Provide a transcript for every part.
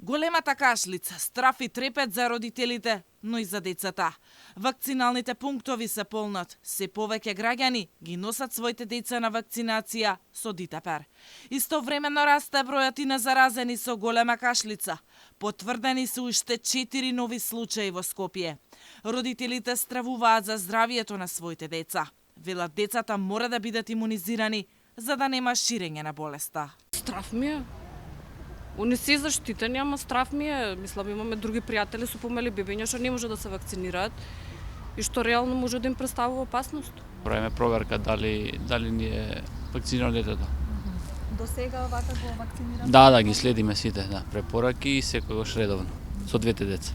Големата кашлица, страф и трепет за родителите, но и за децата. Вакциналните пунктови се полнат. Се повеќе граѓани ги носат своите деца на вакцинација со дитепер. Истовремено расте бројот и на заразени со голема кашлица. Потврдени се уште 4 нови случаи во Скопје. Родителите стравуваат за здравието на своите деца. Велат децата мора да бидат имунизирани за да нема ширење на болеста. Страв ми е. Они се заштитени, ама страв ми е. Мислам, имаме други пријатели со помали бебиња што не може да се вакцинираат и што реално може да им представува опасност. Правиме проверка дали ни е вакцинирано детето. До сега вака го вакцинирате? Да, ги следиме сите, препораки и секогаш редовно со двете деца.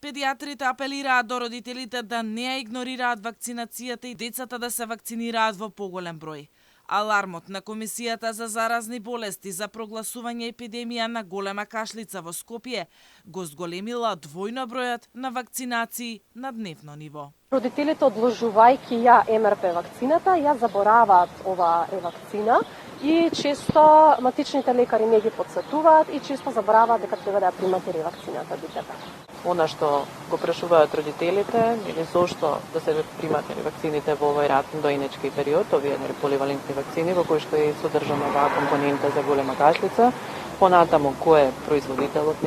Педиатрите апелираат до родителите да не ја игнорираат вакцинацијата и децата да се вакцинираат во поголем број. Алармот на Комисијата за заразни болести за прогласување епидемија на голема кашлица во Скопје го зголемила двојно бројот на вакцинации на дневно ниво. Родителите, одложувајќи ја МРП вакцината, ја забораваат ова вакцина и често матичните лекари не ги подсетуваат и често забораваат дека треба да ја примат и ревакцината детето. Она што го прашуваат родителите, или зошто да се примат вакцините во овој ратен доинечки период, овие поливалентни вакцини во кои што е содржана оваа компонента за голема кашлица, понатаму кој е производителот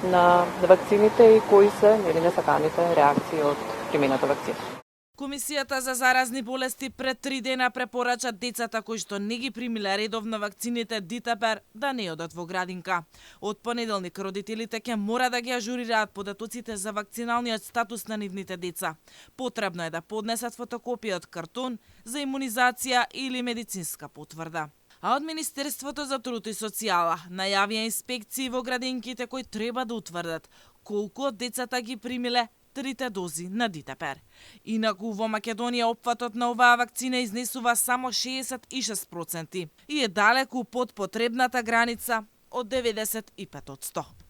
на вакцините и кои се несаканите реакции од примената вакцина. Комисијата за заразни болести пред 3 дена препорача децата кои што не ги примиле редовно вакцините дитепер да не одат во градинка. Од понеделник родителите ќе мора да ги ажурираат податоците за вакциналниот статус на нивните деца. Потребно е да поднесат фотокопија од картон за имунизација или медицинска потврда. А од Министерството за труд и социјала најавија инспекции во градинките кои треба да утврдат колку од децата ги примиле 3 дози на дитепер. Инаку во Македонија опфатот на оваа вакцина изнесува само 66% и е далеку под потребната граница од 95%.